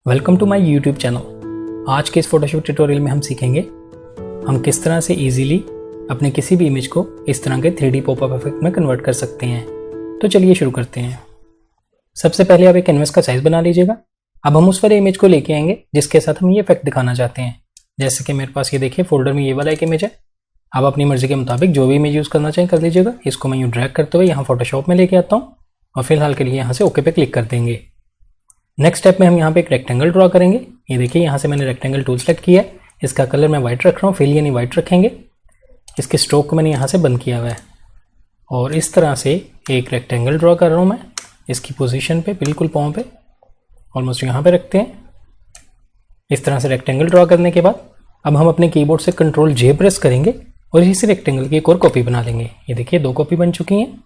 Welcome to my YouTube channel. आज के इस फोटोशॉप ट्यूटोरियल में हम सीखेंगे हम किस तरह से इजीली अपने किसी भी इमेज को इस तरह के 3D पॉपअप इफेक्ट में कन्वर्ट कर सकते हैं। तो चलिए शुरू करते हैं। सबसे पहले आप एक कैनवस का साइज बना लीजिएगा। अब हम उस वाले इमेज को लेके आएंगे जिसके साथ हम ये इफेक्ट दिखाना चाहते हैं। जैसे कि मेरे पास ये देखिए फोल्डर में ये वाला एक इमेज है। आप अपनी मर्जी के मुताबिक जो भी इमेज यूज़ करना चाहें कर लीजिएगा। इसको मैं यूँ ड्रैग करते हुए यहाँ फोटोशॉप में लेके आता हूँ और फिलहाल के लिए यहाँ से ओके पे क्लिक कर देंगे। नेक्स्ट स्टेप में हम यहाँ पे एक रेक्टेंगल ड्रॉ करेंगे। ये देखिए यहाँ से मैंने रेक्टेंगल टूल सेलेक्ट किया है। इसका कलर मैं वाइट रख रहा हूँ, फिल यानी वाइट रखेंगे। इसके स्ट्रोक को मैंने यहाँ से बंद किया हुआ है और इस तरह से एक रेक्टेंगल ड्रॉ कर रहा हूँ मैं। इसकी पोजीशन पे बिल्कुल पाँव पे ऑलमोस्ट यहाँ पे रखते हैं। इस तरह से रेक्टेंगल ड्रॉ करने के बाद अब हम अपने कीबोर्ड से कंट्रोल जे प्रेस करेंगे और इसी रेक्टेंगल की एक और कॉपी बना लेंगे। ये देखिए 2 कॉपी बन चुकी हैं।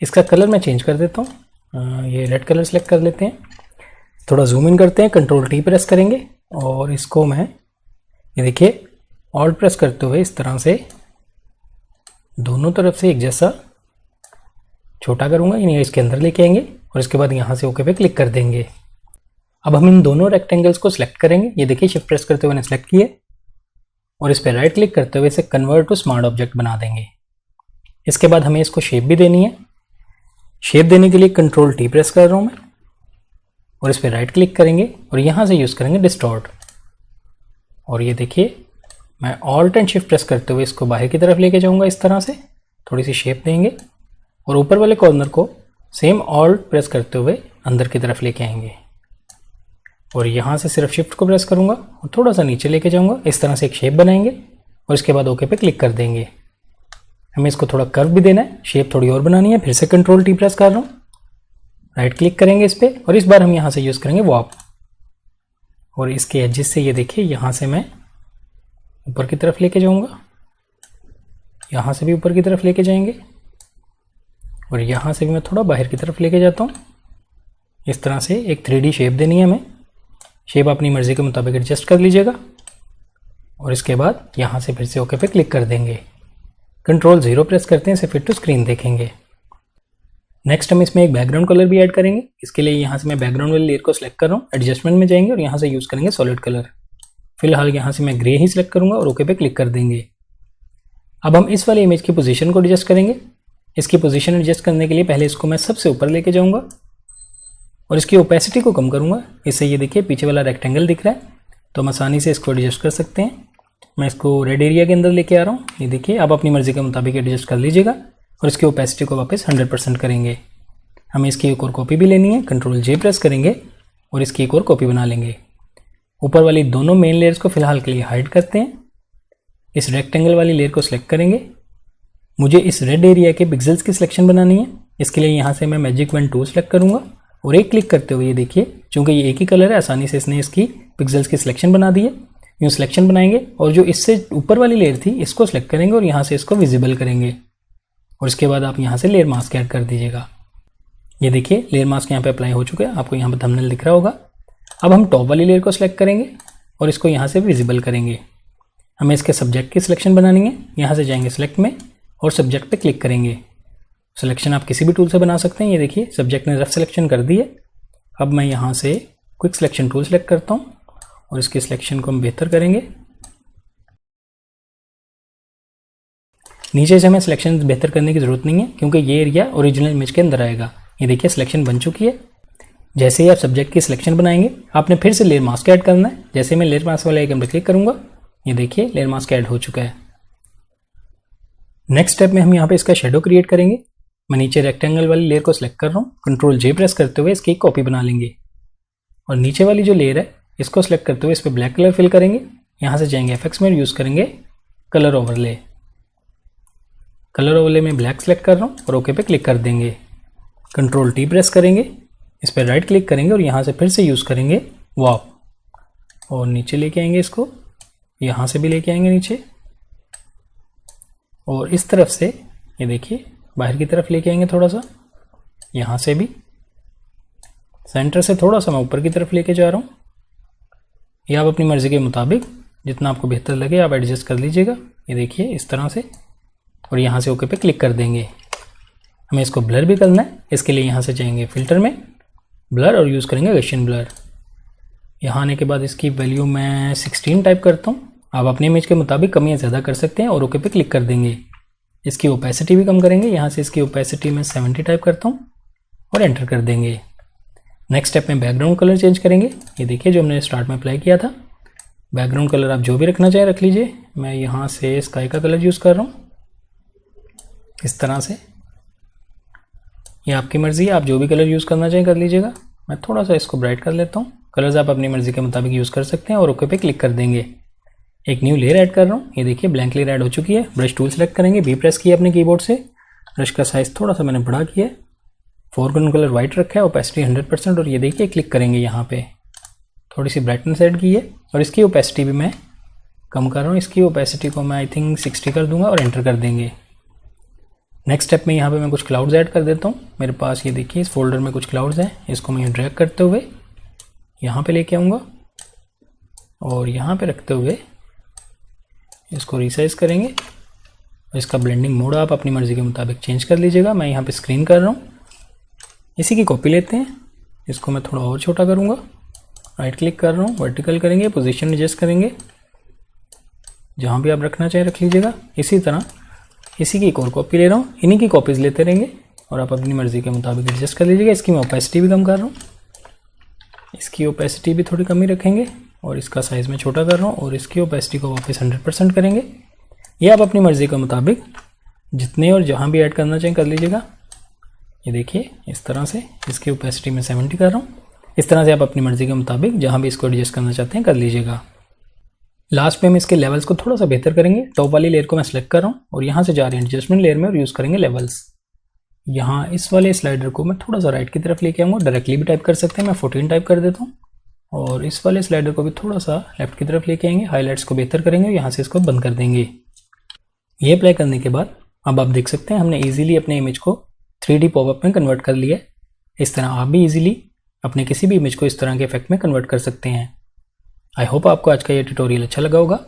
इसका कलर मैं चेंज कर देता हूँ, ये रेड कलर सेलेक्ट कर लेते हैं। थोड़ा जूम इन करते हैं, कंट्रोल टी प्रेस करेंगे और इसको मैं ये देखिए ऑल्ट प्रेस करते हुए इस तरह से दोनों तरफ से एक जैसा छोटा करूँगा, यानी इसके अंदर लेके आएंगे और इसके बाद यहाँ से ओके पे क्लिक कर देंगे। अब हम इन दोनों रेक्टेंगल्स को सिलेक्ट करेंगे। ये देखिए शिफ्ट प्रेस करते हुए मैंने सेलेक्ट किए और इस पर राइट क्लिक करते हुए इसे कन्वर्ट टू स्मार्ट ऑब्जेक्ट बना देंगे। इसके बाद हमें इसको शेप भी देनी है। शेप देने के लिए कंट्रोल टी प्रेस कर रहा हूँ मैं और इस पर राइट क्लिक करेंगे और यहाँ से यूज़ करेंगे डिस्टॉर्ट। और ये देखिए मैं ऑल्ट एंड शिफ्ट प्रेस करते हुए इसको बाहर की तरफ लेके जाऊँगा। इस तरह से थोड़ी सी शेप देंगे और ऊपर वाले कॉर्नर को सेम ऑल्ट प्रेस करते हुए अंदर की तरफ लेके आएंगे और यहाँ से सिर्फ शिफ्ट को प्रेस करूँगा और थोड़ा सा नीचे लेके जाऊँगा। इस तरह से एक शेप बनाएंगे और इसके बाद ओके पे क्लिक कर देंगे। हमें इसको थोड़ा कर्व भी देना है, शेप थोड़ी और बनानी है। फिर से कंट्रोल टी प्रेस कर रहा हूँ, राइट क्लिक करेंगे इस पर और इस बार हम यहाँ से यूज़ करेंगे वॉप और इसके एजेस से ये देखिए यहाँ से मैं ऊपर की तरफ लेके जाऊँगा, यहाँ से भी ऊपर की तरफ लेके जाएंगे और यहाँ से भी मैं थोड़ा बाहर की तरफ लेके जाता हूँ। इस तरह से एक 3D शेप देनी है हमें। शेप अपनी मर्ज़ी के मुताबिक एडजस्ट कर लीजिएगा और इसके बाद यहाँ से फिर से ओके पे क्लिक कर देंगे। कंट्रोल 0 प्रेस करते हैं, इसे फिट टू स्क्रीन देखेंगे। नेक्स्ट हम इसमें एक बैकग्राउंड कलर भी ऐड करेंगे। इसके लिए यहाँ से मैं बैकग्राउंड वाली लेयर को सिलेक्ट कर रहा हूँ, एडजस्टमेंट में जाएंगे और यहाँ से यूज़ करेंगे सॉलिड कलर। फिलहाल यहाँ से मैं ग्रे ही सिलेक्ट करूँगा और ओके पे क्लिक कर देंगे। अब हम इस वाले इमेज की पोजीशन को एडजस्ट करेंगे। इसकी पोजीशन एडजस्ट करने के लिए पहले इसको मैं सबसे ऊपर लेके जाऊँगा और इसकी ओपेसिटी को कम करूँगा। इससे ये देखिए पीछे वाला रेक्टेंगल दिख रहा है तो हम आसानी से इसको एडजस्ट कर सकते हैं। मैं इसको रेड एरिया के अंदर लेके आ रहा हूँ। ये देखिए आप अपनी मर्ज़ी के मुताबिक एडजस्ट कर लीजिएगा और इसकी ओपेसिटी को वापस 100% करेंगे। हमें इसकी एक और कॉपी भी लेनी है, कंट्रोल जे प्रेस करेंगे और इसकी एक और कॉपी बना लेंगे। ऊपर वाली दोनों मेन लेयर्स को फिलहाल के लिए हाइड करते हैं। इस रेक्टेंगल वाली लेयर को सिलेक्ट करेंगे। मुझे इस रेड एरिया के पिक्सेल्स की सिलेक्शन बनानी है। इसके लिए यहाँ से मैं मैजिक वन टूल सेलेक्ट करूँगा और एक क्लिक करते हुए ये देखिए चूँकि ये एक ही कलर है आसानी से इसने इसकी पिक्सेल्स की सिलेक्शन बना दी है। यूँ सिलेक्शन बनाएंगे और जो इससे ऊपर वाली लेयर थी इसको सिलेक्ट करेंगे और यहाँ से इसको विजिबल करेंगे और इसके बाद आप यहाँ से लेयर मास्क ऐड कर दीजिएगा। ये देखिए लेयर मास्क यहाँ पे अप्लाई हो चुका है, आपको यहाँ पे थंबनेल दिख रहा होगा। अब हम टॉप वाली लेयर को सिलेक्ट करेंगे और इसको यहाँ से विजिबल करेंगे। हमें इसके सब्जेक्ट की सिलेक्शन बनानी है। यहाँ से जाएंगे सिलेक्ट में और सब्जेक्ट पे क्लिक करेंगे। सिलेक्शन आप किसी भी टूल से बना सकते हैं। ये देखिए सब्जेक्ट ने रफ सिलेक्शन कर दी है। अब मैं यहाँ से क्विक सिलेक्शन टूल सेलेक्ट करता हूँ और इसकी सिलेक्शन को हम बेहतर करेंगे। नीचे से हमें सिलेक्शन बेहतर करने की ज़रूरत नहीं है क्योंकि ये एरिया ओरिजिनल इमेज के अंदर आएगा। ये देखिए सिलेक्शन बन चुकी है। जैसे ही आप सब्जेक्ट की सिलेक्शन बनाएंगे आपने फिर से लेयर मास्क ऐड करना है। जैसे मैं लेयर मास्क वाले आइकन पर क्लिक करूँगा ये देखिए लेयर मास्क ऐड हो चुका है। नेक्स्ट स्टेप में हम यहाँ पे इसका शेडो क्रिएट करेंगे। मैं नीचे रेक्टेंगल वाली लेयर को सिलेक्ट कर रहा हूँ, कंट्रोल जे प्रेस करते हुए इसकी एक कॉपी बना लेंगे और नीचे वाली जो लेयर है इसको सिलेक्ट करते हुए इस पर ब्लैक कलर फिल करेंगे। यहाँ से जाएंगे एफएक्स में यूज़ करेंगे कलर ओवरले। कलर ओवरले में ब्लैक सेलेक्ट कर रहा हूँ और ओके पे क्लिक कर देंगे। कंट्रोल टी प्रेस करेंगे, इस पर राइट क्लिक करेंगे और यहाँ से फिर से यूज़ करेंगे वॉप और नीचे लेके आएंगे इसको, यहाँ से भी लेके आएंगे नीचे और इस तरफ से ये देखिए बाहर की तरफ लेके आएंगे थोड़ा सा। यहाँ से भी सेंटर से थोड़ा सा मैं ऊपर की तरफ लेके जा रहा हूँ। ये आप अपनी मर्ज़ी के मुताबिक जितना आपको बेहतर लगे आप एडजस्ट कर लीजिएगा। ये देखिए इस तरह से और यहाँ से ओके पे क्लिक कर देंगे। हमें इसको ब्लर भी करना है। इसके लिए यहाँ से जाएंगे फिल्टर में ब्लर और यूज़ करेंगे गॉसियन ब्लर। यहाँ आने के बाद इसकी वैल्यू मैं 16 टाइप करता हूँ। आप अपने इमेज के मुताबिक कम या ज़्यादा कर सकते हैं और ओके पे क्लिक कर देंगे। इसकी ओपेसिटी भी कम करेंगे। यहाँ से इसकी ओपेसिटी मैं 70 टाइप करता हूँ और एंटर कर देंगे। नेक्स्ट स्टेप में बैकग्राउंड कलर चेंज करेंगे। ये देखिए जो हमने स्टार्ट में अप्लाई किया था। बैकग्राउंड कलर आप जो भी रखना चाहें रख लीजिए। मैं यहाँ से स्काई का कलर यूज़ कर रहा हूँ, इस तरह से। ये आपकी मर्ज़ी है, आप जो भी कलर यूज़ करना चाहें कर लीजिएगा। मैं थोड़ा सा इसको ब्राइट कर लेता हूँ। कलर्स आप अपनी मर्ज़ी के मुताबिक यूज़ कर सकते हैं और ओके पे क्लिक कर देंगे। एक न्यू लेयर ऐड कर रहा हूँ। ये देखिए ब्लैंक लेयर ऐड हो चुकी है। ब्रश टूल सेलेक्ट करेंगे, बी प्रेस किया अपने कीबोर्ड से। ब्रश का साइज़ थोड़ा सा मैंने बढ़ा किया है। फोरग्राउंड कलर वाइट रखा है, ओपेसिटी 100%। और ये देखिए क्लिक करेंगे, यहाँ पे थोड़ी सी ब्राइटनेस ऐड की है और इसकी ओपेसिटी भी मैं कम कर रहा हूँ। इसकी ओपेसिटी को मैं आई थिंक 60 कर दूंगा और एंटर कर देंगे। नेक्स्ट स्टेप में यहाँ पे मैं कुछ क्लाउड्स ऐड कर देता हूँ। मेरे पास ये देखिए इस फोल्डर में कुछ क्लाउड्स हैं। इसको मैं ड्रैग करते हुए यहाँ पे लेके आऊँगा और यहाँ पे रखते हुए इसको रिसाइज करेंगे। इसका ब्लेंडिंग मोड आप अपनी मर्ज़ी के मुताबिक चेंज कर लीजिएगा। मैं यहाँ पे स्क्रीन कर रहा हूँ। इसी की कॉपी लेते हैं। इसको मैं थोड़ा और छोटा करूँगा। राइट क्लिक कर रहा हूँ, वर्टिकल करेंगे, पोजीशन एडजस्ट करेंगे। जहाँ भी आप रखना चाहें रख लीजिएगा। इसी तरह इसी की एक और कॉपी ले रहा हूँ। इन्हीं की कॉपीज़ लेते रहेंगे और आप अपनी मर्ज़ी के मुताबिक एडजस्ट कर लीजिएगा। इसकी मैं ओपेसिटी भी कम कर रहा हूँ। इसकी ओपेसिटी भी थोड़ी कम ही रखेंगे और इसका साइज़ मैं छोटा कर रहा हूँ और इसकी ओपेसिटी को वापस 100% करेंगे। ये आप अपनी मर्ज़ी के मुताबिक जितने और जहाँ भी ऐड करना चाहें कर लीजिएगा। ये देखिए इस तरह से इसकी ओपेसिटी मैं 70 कर रहा हूँ। इस तरह से आप अपनी मर्ज़ी के मुताबिक जहाँ भी इसको एडजस्ट करना चाहते हैं कर लीजिएगा। लास्ट में हम इसके लेवल्स को थोड़ा सा बेहतर करेंगे। टॉप वाली लेयर को मैं सेलेक्ट कर रहा हूँ और यहाँ से जा रहे हैं एडजस्टमेंट लेयर में और यूज़ करेंगे लेवल्स। यहाँ इस वाले स्लाइडर को मैं थोड़ा सा राइट की तरफ लेके आऊँगा। डायरेक्टली भी टाइप कर सकते हैं, मैं 14 टाइप कर देता हूँ। और इस वाले स्लाइडर को भी थोड़ा सा लेफ्ट की तरफ लेके आएंगे। हाईलाइट्स को बेहतर करेंगे, यहाँ से इसको बंद कर देंगे। ये अप्लाई करने के बाद अब आप देख सकते हैं हमने ईजिली अपने इमेज को 3D पॉपअप में कन्वर्ट कर लिया है। इस तरह आप भी ईजिली अपने किसी भी इमेज को इस तरह के इफेक्ट में कन्वर्ट कर सकते हैं। आई होप आपको आज का ये ट्यूटोरियल अच्छा लगा होगा।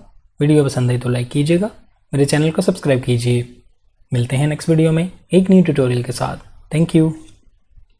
वीडियो पसंद आई तो लाइक कीजिएगा, मेरे चैनल को सब्सक्राइब कीजिए। मिलते हैं नेक्स्ट वीडियो में एक न्यू ट्यूटोरियल के साथ। Thank you.